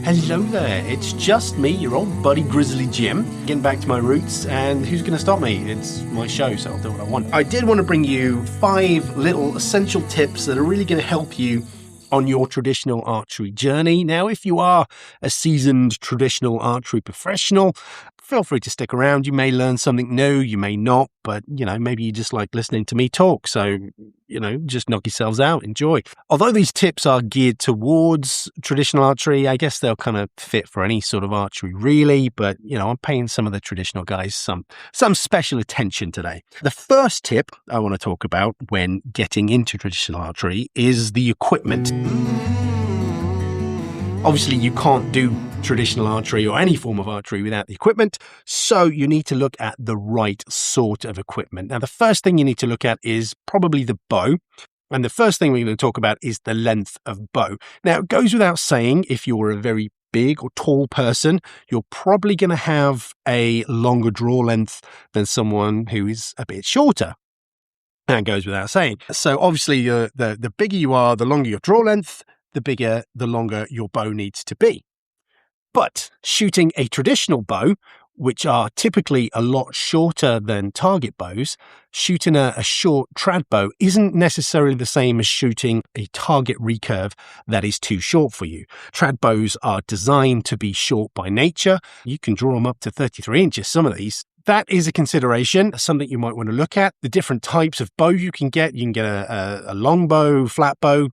Hello there, it's just me, your old buddy Grizzly Jim, getting back to my roots, and who's going to stop me? It's my show, so I'll do what I want. I did want to bring you 5 little essential tips that are really going to help you on your traditional archery journey. Now, if you are a seasoned traditional archery professional, feel free to stick around. You may learn something new, you may not, but, maybe you just like listening to me talk. So, just knock yourselves out, enjoy. Although these tips are geared towards traditional archery, I guess they'll kind of fit for any sort of archery, really. But, I'm paying some of the traditional guys some special attention today. The first tip I want to talk about when getting into traditional archery is the equipment. Obviously, you can't do traditional archery or any form of archery without the equipment, so you need to look at the right sort of equipment. Now, the first thing you need to look at is probably the bow, and the first thing we're going to talk about is the length of bow. Now, it goes without saying, if you're a very big or tall person, you're probably going to have a longer draw length than someone who is a bit shorter. That goes without saying. So obviously, the bigger you are, the longer your draw length, the longer your bow needs to be. But shooting a traditional bow, which are typically a lot shorter than target bows, shooting a short trad bow isn't necessarily the same as shooting a target recurve that is too short for you. Trad bows are designed to be short by nature. You can draw them up to 33 inches, some of these. That is a consideration, something you might want to look at. The different types of bow you can get a longbow, flat bow,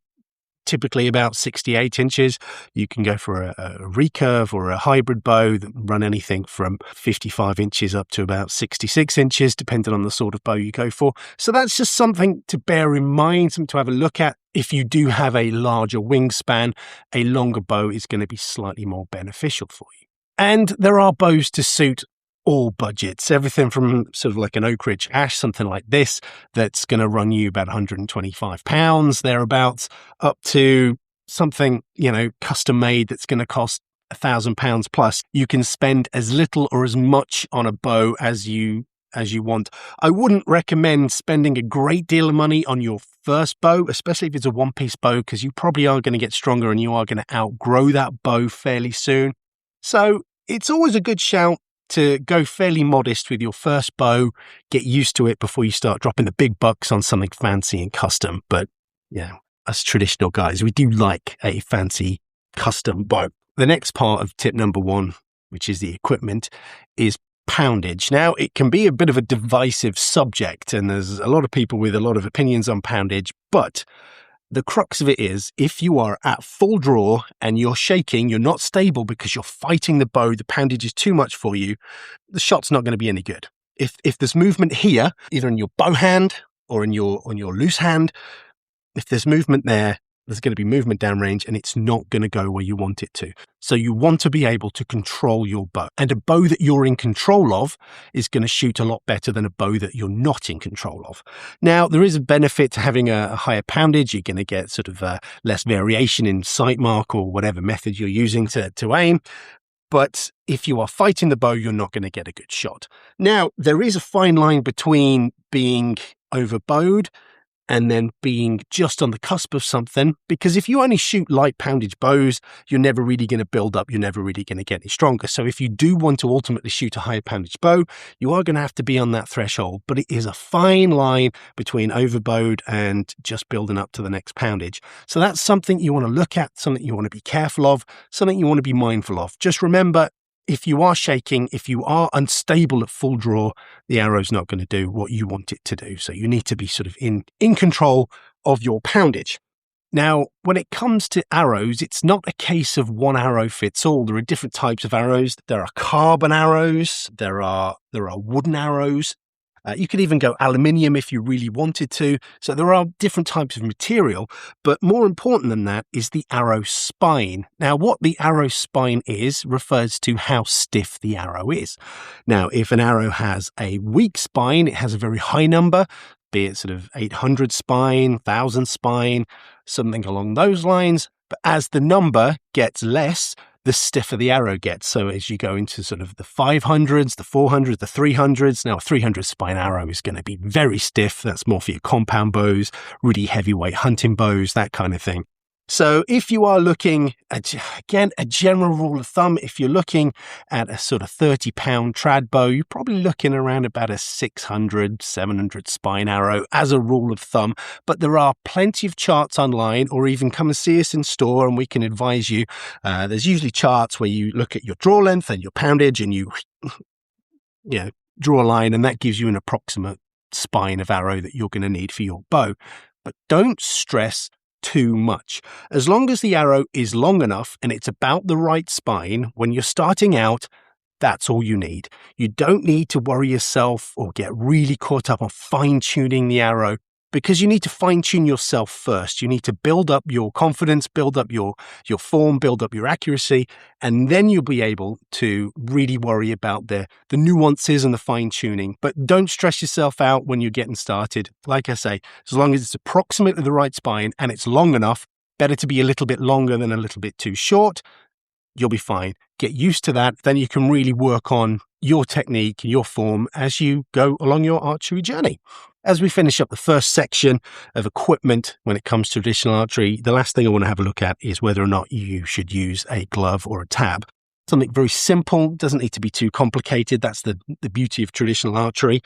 typically about 68 inches. You can go for a recurve or a hybrid bow that run anything from 55 inches up to about 66 inches, depending on the sort of bow you go for. So that's just something to bear in mind, something to have a look at. If you do have a larger wingspan, a longer bow is going to be slightly more beneficial for you. And there are bows to suit all budgets, everything from sort of like an Oak Ridge Ash, something like this, that's going to run you about £125 thereabouts, up to something, custom made that's going to cost £1,000 plus. You can spend as little or as much on a bow as you want. I wouldn't recommend spending a great deal of money on your first bow, especially if it's a one-piece bow, because you probably are going to get stronger and you are going to outgrow that bow fairly soon. So it's always a good shout to go fairly modest with your first bow, get used to it before you start dropping the big bucks on something fancy and custom. But us traditional guys, we do like a fancy custom bow. The next part of tip number 1, which is the equipment, is poundage. Now, it can be a bit of a divisive subject, and there's a lot of people with a lot of opinions on poundage, but the crux of it is, if you are at full draw and you're shaking, you're not stable because you're fighting the bow, the poundage is too much for you, the shot's not going to be any good. If there's movement here, either in your bow hand or on your loose hand, if there's movement there's going to be movement downrange and it's not going to go where you want it to. So you want to be able to control your bow. And a bow that you're in control of is going to shoot a lot better than a bow that you're not in control of. Now, there is a benefit to having a higher poundage. You're going to get sort of less variation in sight mark or whatever method you're using to aim. But if you are fighting the bow, you're not going to get a good shot. Now, there is a fine line between being overbowed and then being just on the cusp of something, because if you only shoot light poundage bows, you're never really going to build up, you're never really going to get any stronger. So if you do want to ultimately shoot a higher poundage bow, you are going to have to be on that threshold, but it is a fine line between overbowed and just building up to the next poundage. So that's something you want to look at, something you want to be careful of, something you want to be mindful of. Just remember, if you are shaking, if you are unstable at full draw, the arrow's not going to do what you want it to do. So you need to be sort of in control of your poundage. Now, when it comes to arrows, it's not a case of one arrow fits all. There are different types of arrows. There are carbon arrows. There are wooden arrows. You could even go aluminium if you really wanted to. So there are different types of material, but more important than that is the arrow spine. Now, what the arrow spine is refers to how stiff the arrow is. Now, if an arrow has a weak spine, it has a very high number, be it sort of 800 spine, 1000 spine, something along those lines. But as the number gets less, the stiffer the arrow gets. So as you go into sort of the 500s, the 400s, the 300s, now a 300 spine arrow is going to be very stiff. That's more for your compound bows, really heavyweight hunting bows, that kind of thing. So if you are looking at, again, a general rule of thumb, if you're looking at a sort of 30-pound trad bow, you're probably looking around about a 600, 700 spine arrow as a rule of thumb. But there are plenty of charts online, or even come and see us in store and we can advise you. There's usually charts where you look at your draw length and your poundage and you draw a line, and that gives you an approximate spine of arrow that you're going to need for your bow. But don't stress too much. As long as the arrow is long enough and it's about the right spine, when you're starting out, that's all you need. You don't need to worry yourself or get really caught up on fine-tuning the arrow, because you need to fine-tune yourself first. You need to build up your confidence, build up your form, build up your accuracy, and then you'll be able to really worry about the nuances and the fine-tuning. But don't stress yourself out when you're getting started. Like I say, as long as it's approximately the right spine and it's long enough, better to be a little bit longer than a little bit too short, you'll be fine. Get used to that. Then you can really work on your technique and your form as you go along your archery journey. As we finish up the first section of equipment when it comes to traditional archery, the last thing I want to have a look at is whether or not you should use a glove or a tab. Something very simple, doesn't need to be too complicated. That's the beauty of traditional archery.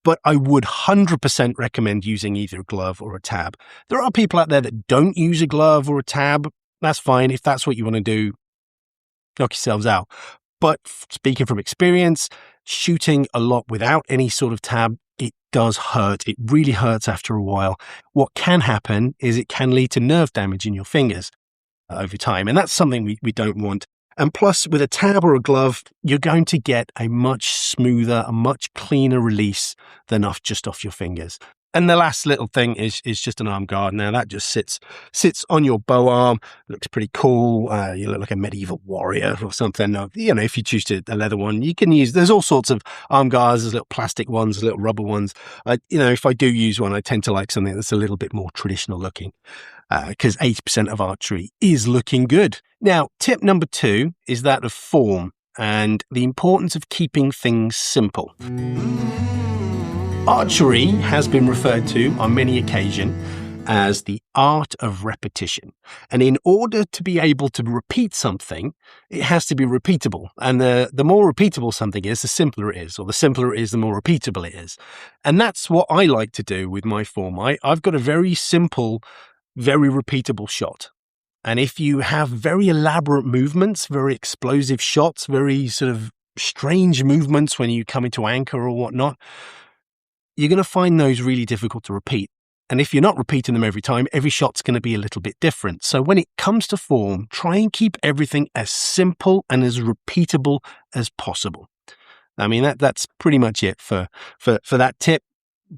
But I would 100% recommend using either a glove or a tab. There are people out there that don't use a glove or a tab. That's fine. If that's what you want to do, knock yourselves out. But speaking from experience, shooting a lot without any sort of tab, it does hurt. It really hurts after a while. What can happen is it can lead to nerve damage in your fingers over time. And that's something we don't want. And plus, with a tab or a glove, you're going to get a much smoother, a much cleaner release than just off your fingers. And the last little thing is just an arm guard. Now that just sits on your bow arm. Looks pretty cool. You look like a medieval warrior or something. If you choose a leather one, you can use. There's all sorts of arm guards. There's little plastic ones, little rubber ones. If I do use one, I tend to like something that's a little bit more traditional looking, because 80% of archery is looking good. Now, tip number 2 is that of form and the importance of keeping things simple. Archery has been referred to on many occasions as the art of repetition. And in order to be able to repeat something, it has to be repeatable. And the more repeatable something is, the simpler it is, or the simpler it is, the more repeatable it is. And that's what I like to do with my form. I've got a very simple, very repeatable shot. And if you have very elaborate movements, very explosive shots, very sort of strange movements when you come into anchor or whatnot, you're going to find those really difficult to repeat. And if you're not repeating them every time, every shot's going to be a little bit different. So when it comes to form, try and keep everything as simple and as repeatable as possible. I mean, that's pretty much it for that tip.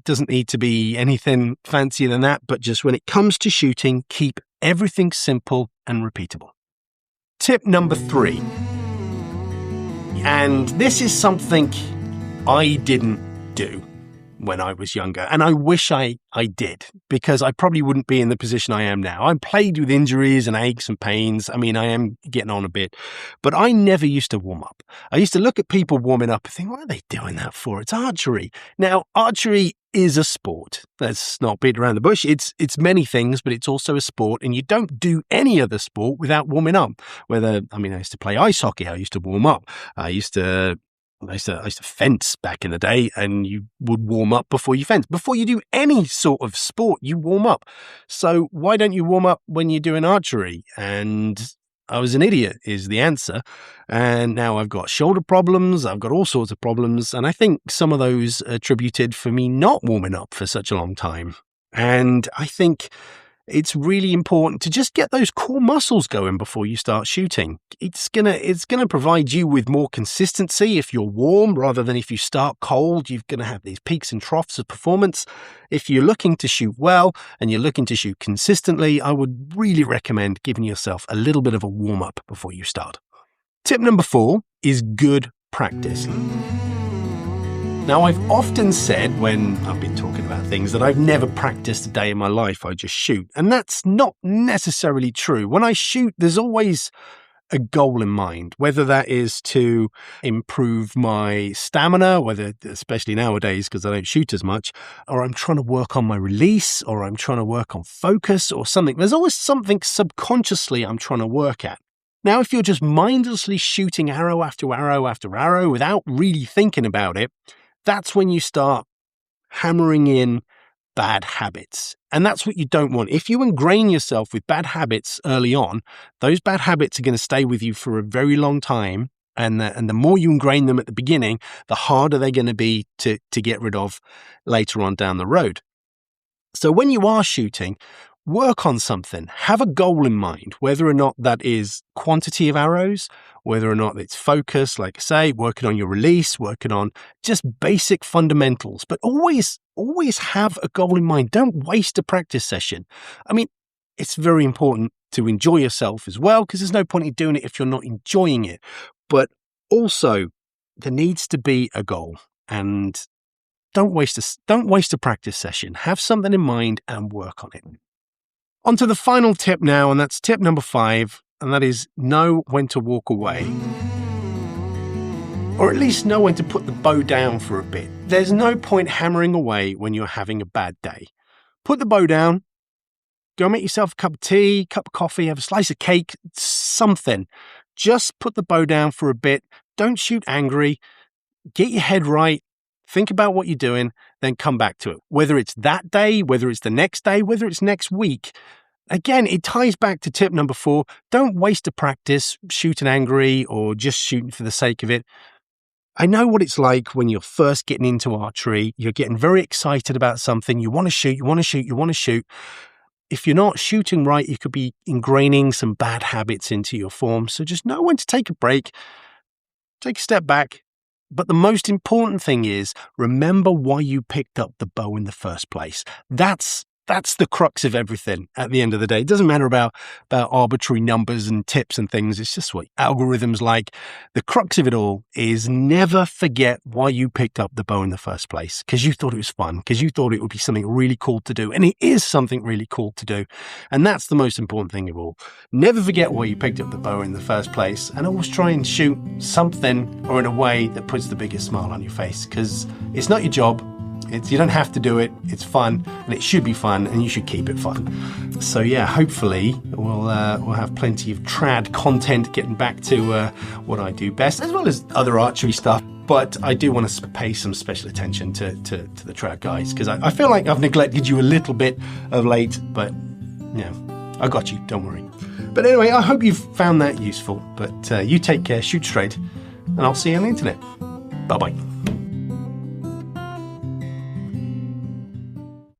Doesn't need to be anything fancier than that, but just when it comes to shooting, keep everything simple and repeatable. Tip number 3. And this is something I didn't do when I was younger, and I wish I did, because I probably wouldn't be in the position I am now. I'm plagued with injuries and aches and pains. I mean, I am getting on a bit, but I never used to warm up. I used to look at people warming up and think, what are they doing that for? It's archery. Now, archery is a sport. Let's not beat around the bush. It's many things, but it's also a sport, and you don't do any other sport without warming up. I used to play ice hockey. I used to warm up. I used to fence back in the day, and you would warm up before you fence. Before you do any sort of sport, you warm up. So why don't you warm up when you're doing archery? And I was an idiot is the answer. And now I've got shoulder problems. I've got all sorts of problems. And I think some of those are attributed for me not warming up for such a long time. And I think it's really important to just get those core muscles going before you start shooting. It's gonna provide you with more consistency if you're warm rather than if you start cold. You're gonna have these peaks and troughs of performance. If you're looking to shoot well and you're looking to shoot consistently, I would really recommend giving yourself a little bit of a warm up before you start. Tip number 4 is good practice. Now, I've often said when I've been talking about things that I've never practiced a day in my life, I just shoot. And that's not necessarily true. When I shoot, there's always a goal in mind, whether that is to improve my stamina, especially nowadays because I don't shoot as much, or I'm trying to work on my release, or I'm trying to work on focus or something. There's always something subconsciously I'm trying to work at. Now, if you're just mindlessly shooting arrow after arrow after arrow without really thinking about it, that's when you start hammering in bad habits. And that's what you don't want. If you ingrain yourself with bad habits early on, those bad habits are going to stay with you for a very long time. And the more you ingrain them at the beginning, the harder they're going to be to get rid of later on down the road. So when you are shooting, work on something. Have a goal in mind, whether or not that is quantity of arrows, whether or not it's focus, like I say, working on your release, working on just basic fundamentals. But always have a goal in mind. Don't waste a practice session. I mean, it's very important to enjoy yourself as well, because there's no point in doing it if you're not enjoying it. But also, there needs to be a goal, and don't waste a practice session. Have something in mind and work on it. On to the final tip now, and that's tip number 5, and that is know when to walk away. Or at least know when to put the bow down for a bit. There's no point hammering away when you're having a bad day. Put the bow down, go make yourself a cup of tea, cup of coffee, have a slice of cake, something. Just put the bow down for a bit. Don't shoot angry. Get your head right. Think about what you're doing, then come back to it. Whether it's that day, whether it's the next day, whether it's next week. Again, it ties back to tip number 4. Don't waste a practice shooting angry or just shooting for the sake of it. I know what it's like when you're first getting into archery. You're getting very excited about something. You want to shoot. If you're not shooting right, you could be ingraining some bad habits into your form. So just know when to take a break, take a step back. But the most important thing is, remember why you picked up the bow in the first place. That's the crux of everything at the end of the day. It doesn't matter about arbitrary numbers and tips and things. It's just what algorithms like. The crux of it all is never forget why you picked up the bow in the first place, because you thought it was fun, because you thought it would be something really cool to do. And it is something really cool to do. And that's the most important thing of all. Never forget why you picked up the bow in the first place, and always try and shoot something or in a way that puts the biggest smile on your face, because it's not your job. You don't have to do it. It's fun, and it should be fun, and you should keep it fun. So yeah, hopefully we'll have plenty of trad content getting back to what I do best, as well as other archery stuff. But I do want to pay some special attention to the trad guys, because I feel like I've neglected you a little bit of late. But I got you. Don't worry. But anyway, I hope you've found that useful. But you take care, shoot straight, and I'll see you on the internet. Bye-bye.